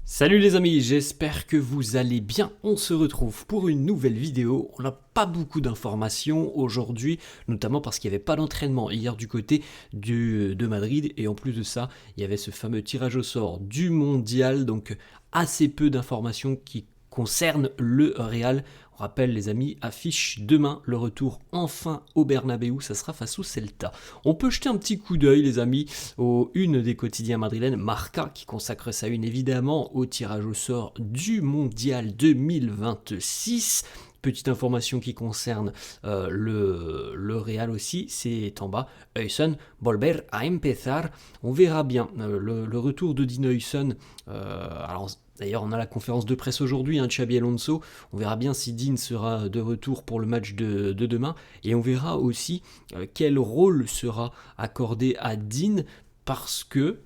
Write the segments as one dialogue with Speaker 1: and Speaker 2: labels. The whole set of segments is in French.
Speaker 1: Salut les amis, j'espère que vous allez bien. On se retrouve pour une nouvelle vidéo. On n'a pas beaucoup d'informations aujourd'hui, notamment parce qu'il n'y avait pas d'entraînement hier du côté de Madrid. Et en plus de ça, il y avait ce fameux tirage au sort du mondial. Donc assez peu d'informations qui concernent le Real. On rappelle les amis, affiche demain le retour enfin au Bernabéu, ça sera face au Celta. On peut jeter un petit coup d'œil les amis aux une des quotidiens madrilènes, Marca, qui consacre sa une évidemment au tirage au sort du Mondial 2026. Petite information qui concerne le Real aussi, c'est en bas, Huysen, volver a empezar. On verra bien le retour de Dean Huysen. Alors d'ailleurs, on a la conférence de presse aujourd'hui, Xabi Alonso. On verra bien si Dean sera de retour pour le match de demain. Et on verra aussi quel rôle sera accordé à Dean parce que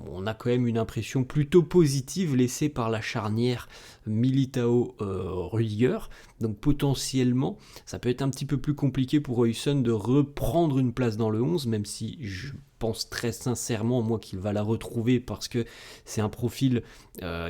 Speaker 1: on a quand même une impression plutôt positive laissée par la charnière Militao-Rudiger. Donc potentiellement, ça peut être un petit peu plus compliqué pour Huysen de reprendre une place dans le 11, même si je pense très sincèrement, moi, qu'il va la retrouver parce que c'est un profil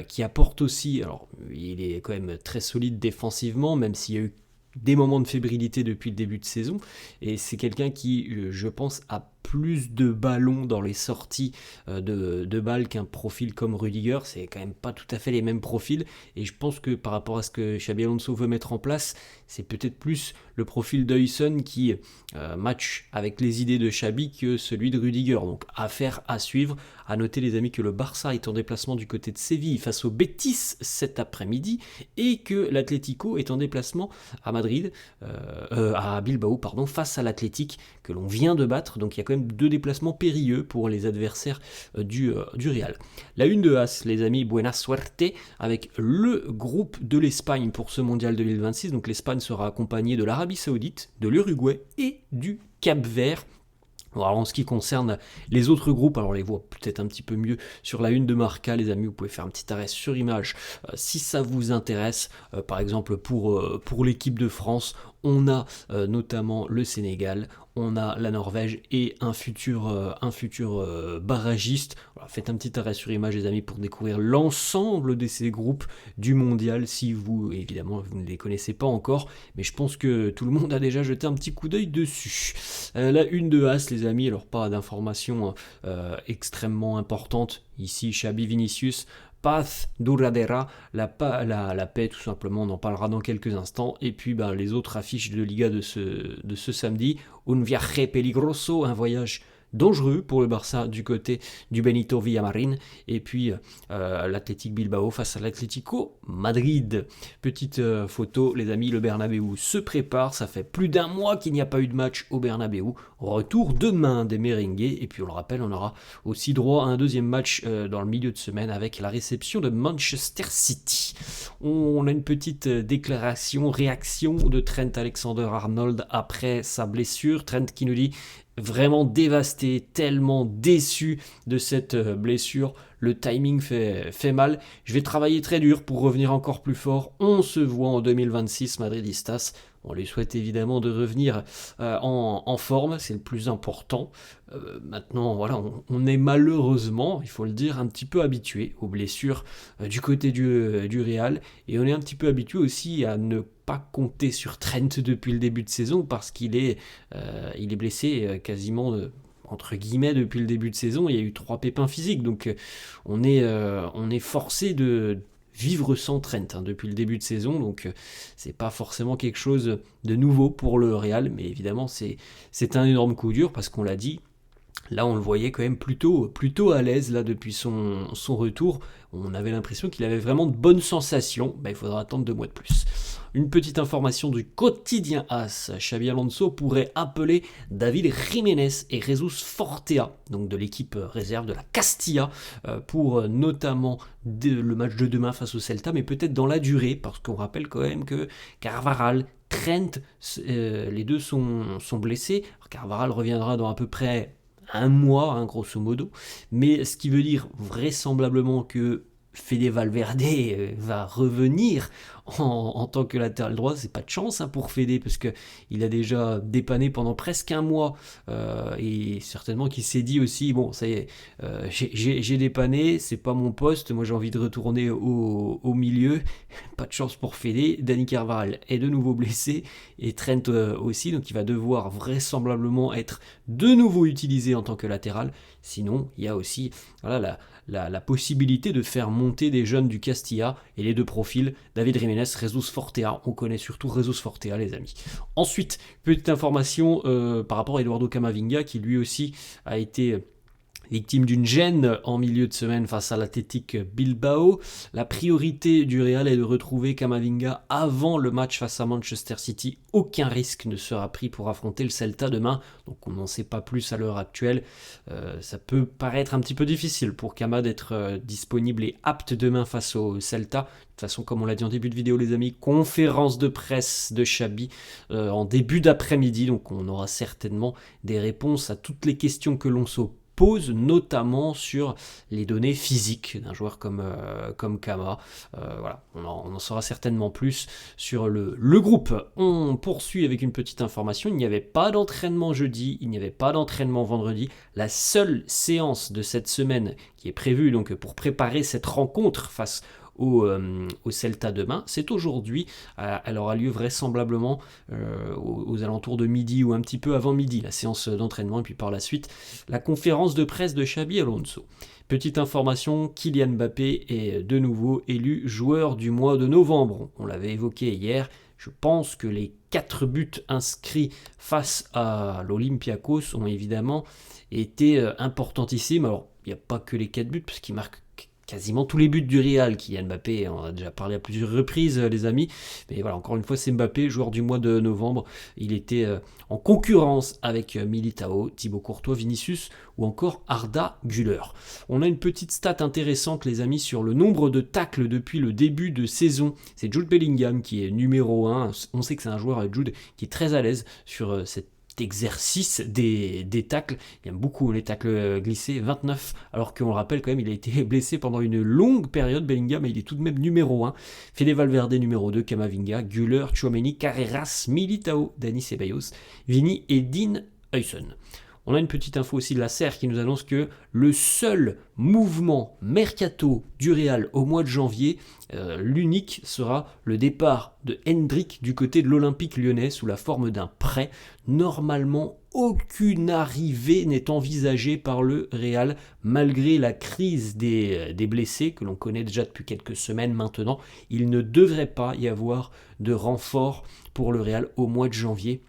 Speaker 1: qui apporte aussi, alors il est quand même très solide défensivement, même s'il y a eu des moments de fébrilité depuis le début de saison, et c'est quelqu'un qui, je pense, a plus de ballons dans les sorties de balles qu'un profil comme Rudiger. C'est quand même pas tout à fait les mêmes profils, et je pense que par rapport à ce que Xabi Alonso veut mettre en place, c'est peut-être plus le profil d'Huysen qui match avec les idées de Xabi que celui de Rudiger. Donc affaire à suivre. À noter les amis que le Barça est en déplacement du côté de Séville face au Betis cet après-midi, et que l'Atlético est en déplacement à Madrid, à Bilbao pardon, face à l'Athletic que l'on vient de battre. Donc il y a quand même deux déplacements périlleux pour les adversaires du Real. La une de As, les amis, buena suerte avec le groupe de l'Espagne pour ce mondial 2026. Donc l'Espagne sera accompagnée de l'Arabie Saoudite, de l'Uruguay et du Cap-Vert. Alors en ce qui concerne les autres groupes, alors on les voit peut-être un petit peu mieux sur la une de Marca, les amis, vous pouvez faire un petit arrêt sur image si ça vous intéresse. Par exemple pour l'équipe de France, on a notamment le Sénégal, on a la Norvège et un futur barragiste. Voilà, faites un petit arrêt sur image les amis pour découvrir l'ensemble de ces groupes du mondial si vous, évidemment, vous ne les connaissez pas encore, mais je pense que tout le monde a déjà jeté un petit coup d'œil dessus. La une de As les amis, alors pas d'informations extrêmement importantes ici, Xabi Vinicius, Paz Duradera, la paix tout simplement, on en parlera dans quelques instants. Et puis les autres affiches de Liga de ce samedi, Un viaje peligroso, un voyage dangereux pour le Barça du côté du Benito Villamarín, et puis l'Athletic Bilbao face à l'Atlético Madrid. Petite photo les amis, le Bernabéu se prépare, ça fait plus d'un mois qu'il n'y a pas eu de match au Bernabéu. Retour demain des merengues, et puis on le rappelle, on aura aussi droit à un deuxième match dans le milieu de semaine avec la réception de Manchester City. On a une petite réaction de Trent Alexander-Arnold après sa blessure. Trent qui nous dit vraiment dévasté, tellement déçu de cette blessure. Le timing fait mal. Je vais travailler très dur pour revenir encore plus fort. On se voit en 2026, Madridistas. On lui souhaite évidemment de revenir en forme, c'est le plus important. Maintenant, voilà, on est malheureusement, il faut le dire, un petit peu habitué aux blessures du côté du Real. Et on est un petit peu habitué aussi à ne pas compter sur Trent depuis le début de saison parce qu'il est blessé quasiment entre guillemets depuis le début de saison. Il y a eu 3 pépins physiques, donc on est forcé de vivre sans Trent depuis le début de saison, donc c'est pas forcément quelque chose de nouveau pour le Real, mais évidemment c'est un énorme coup dur parce qu'on l'a dit. Là, on le voyait quand même plutôt à l'aise là depuis son retour. On avait l'impression qu'il avait vraiment de bonnes sensations. Il faudra attendre 2 mois de plus. Une petite information du quotidien AS. Xabi Alonso pourrait appeler David Jiménez et Jesus Fortea, donc de l'équipe réserve de la Castilla, pour notamment le match de demain face au Celta, mais peut-être dans la durée, parce qu'on rappelle quand même que Carvajal, Trent, les deux sont blessés. Alors, Carvajal reviendra dans à peu près un mois, grosso modo, mais ce qui veut dire vraisemblablement que Fede Valverde va revenir en tant que latéral droit. C'est pas de chance pour Fede, parce qu'il a déjà dépanné pendant presque un mois, et certainement qu'il s'est dit aussi, bon ça y est, j'ai dépanné, c'est pas mon poste, moi j'ai envie de retourner au milieu. Pas de chance pour Fede. Dani Carvajal est de nouveau blessé, et Trent aussi, donc il va devoir vraisemblablement être de nouveau utilisé en tant que latéral. Sinon il y a aussi la possibilité de faire monter des jeunes du Castilla, et les deux profils, David Jiménez, Jesus Fortea. On connaît surtout Jesus Fortea, les amis. Ensuite, petite information par rapport à Eduardo Camavinga, qui lui aussi a été victime d'une gêne en milieu de semaine face à l'Athletic Bilbao. La priorité du Real est de retrouver Camavinga avant le match face à Manchester City. Aucun risque ne sera pris pour affronter le Celta demain, donc on n'en sait pas plus à l'heure actuelle. Ça peut paraître un petit peu difficile pour Cama d'être disponible et apte demain face au Celta. De toute façon, comme on l'a dit en début de vidéo, les amis, conférence de presse de Xabi en début d'après-midi, donc on aura certainement des réponses à toutes les questions que l'on se pose, notamment sur les données physiques d'un joueur comme Cama. Voilà, on en saura certainement plus sur le groupe. On poursuit avec une petite information. Il n'y avait pas d'entraînement jeudi, il n'y avait pas d'entraînement vendredi. La seule séance de cette semaine qui est prévue donc pour préparer cette rencontre face au Celta demain, c'est aujourd'hui. Elle aura lieu vraisemblablement aux alentours de midi ou un petit peu avant midi, la séance d'entraînement, et puis par la suite la conférence de presse de Xabi Alonso. Petite information, Kylian Mbappé est de nouveau élu joueur du mois de novembre. On l'avait évoqué hier. Je pense que les 4 buts inscrits face à l'Olympiakos ont évidemment été importantissimes. Alors, il n'y a pas que les 4 buts, parce qu'il marque quasiment tous les buts du Real. Kylian Mbappé, on a déjà parlé à plusieurs reprises, les amis, mais voilà, encore une fois, c'est Mbappé, joueur du mois de novembre. Il était en concurrence avec Militao, Thibaut Courtois, Vinicius ou encore Arda Güler. On a une petite stat intéressante, les amis, sur le nombre de tacles depuis le début de saison. C'est Jude Bellingham qui est numéro 1. On sait que c'est un joueur, Jude, qui est très à l'aise sur cette exercice des tacles. Il aime beaucoup les tacles glissés, 29, alors qu'on le rappelle quand même, il a été blessé pendant une longue période, Bellingham, mais il est tout de même numéro 1. Fede Valverde numéro 2, Camavinga, Güler, Tchouaméni, Carreras, Militao, Dani Ceballos, Vini et Dean Huijsen. On a une petite info aussi de la SER qui nous annonce que le seul mouvement mercato du Real au mois de janvier, l'unique, sera le départ de Hendrick du côté de l'Olympique Lyonnais sous la forme d'un prêt. Normalement, aucune arrivée n'est envisagée par le Real malgré la crise des blessés que l'on connaît déjà depuis quelques semaines maintenant. Il ne devrait pas y avoir de renfort pour le Real au mois de janvier,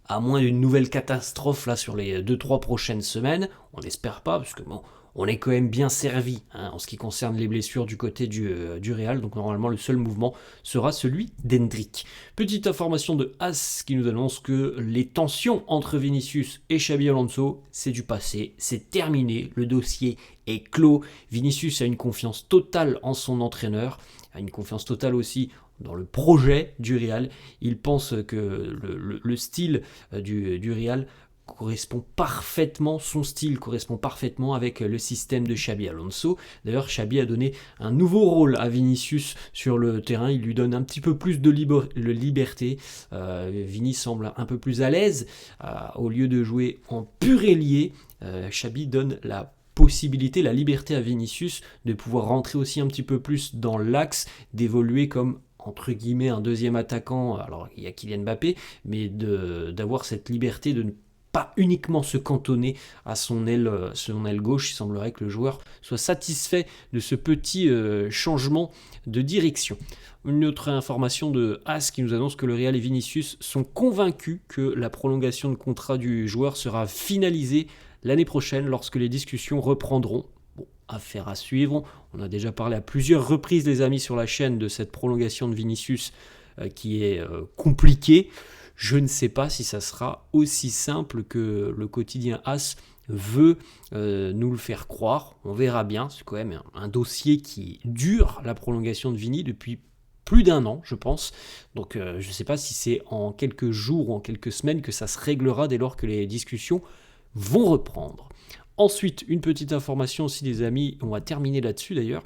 Speaker 1: à moins d'une nouvelle catastrophe là sur les 2-3 prochaines semaines. On n'espère pas, parce que bon, on est quand même bien servi en ce qui concerne les blessures du côté du Real. Donc normalement le seul mouvement sera celui d'Hendrick. Petite information de AS qui nous annonce que les tensions entre Vinicius et Xabi Alonso, c'est du passé, c'est terminé, le dossier est clos. Vinicius a une confiance totale en son entraîneur, a une confiance totale aussi dans le projet du Real. Il pense que le style du Real correspond parfaitement, son style correspond parfaitement avec le système de Xabi Alonso. D'ailleurs, Xabi a donné un nouveau rôle à Vinicius sur le terrain. Il lui donne un petit peu plus de liberté. Vini semble un peu plus à l'aise. Au lieu de jouer en pur ailier, Xabi donne la possibilité, la liberté à Vinicius de pouvoir rentrer aussi un petit peu plus dans l'axe, d'évoluer comme entre guillemets un deuxième attaquant. Alors il y a Kylian Mbappé, mais d'avoir cette liberté de ne pas uniquement se cantonner à son aile gauche. Il semblerait que le joueur soit satisfait de ce petit changement de direction. Une autre information de AS qui nous annonce que le Real et Vinicius sont convaincus que la prolongation de contrat du joueur sera finalisée l'année prochaine lorsque les discussions reprendront. Bon, affaire à suivre. On a déjà parlé à plusieurs reprises, les amis, sur la chaîne de cette prolongation de Vinicius qui est compliquée. Je ne sais pas si ça sera aussi simple que le quotidien AS veut nous le faire croire. On verra bien. C'est quand même un dossier qui dure, la prolongation de Vini, depuis plus d'1 an, je pense. Donc je ne sais pas si c'est en quelques jours ou en quelques semaines que ça se réglera dès lors que les discussions vont reprendre. Ensuite, une petite information aussi, les amis, on va terminer là-dessus d'ailleurs.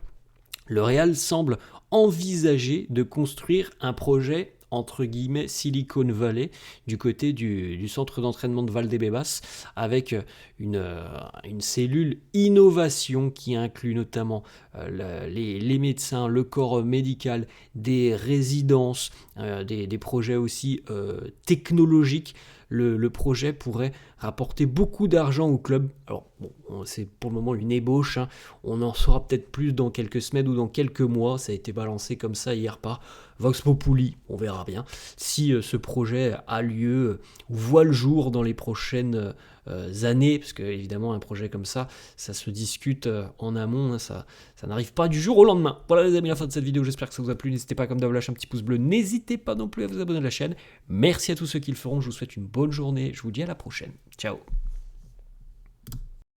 Speaker 1: Le Real semble envisager de construire un projet entre guillemets Silicon Valley du côté du centre d'entraînement de Valdebebas avec une cellule innovation qui inclut notamment les médecins, le corps médical, des résidences, des projets aussi technologiques. Le projet pourrait rapporter beaucoup d'argent au club. Alors, bon, c'est pour le moment une ébauche, hein. On en saura peut-être plus dans quelques semaines ou dans quelques mois. Ça a été balancé comme ça hier par Vox Populi. On verra bien si ce projet a lieu ou voit le jour dans les prochaines années, parce que évidemment un projet comme ça se discute en amont, hein, ça n'arrive pas du jour au lendemain. Voilà les amis, la fin de cette vidéo, j'espère que ça vous a plu. N'hésitez pas comme d'hab à lâcher un petit pouce bleu, n'hésitez pas non plus à vous abonner à la chaîne. Merci à tous ceux qui le feront, je vous souhaite une bonne journée, je vous dis à la prochaine, ciao.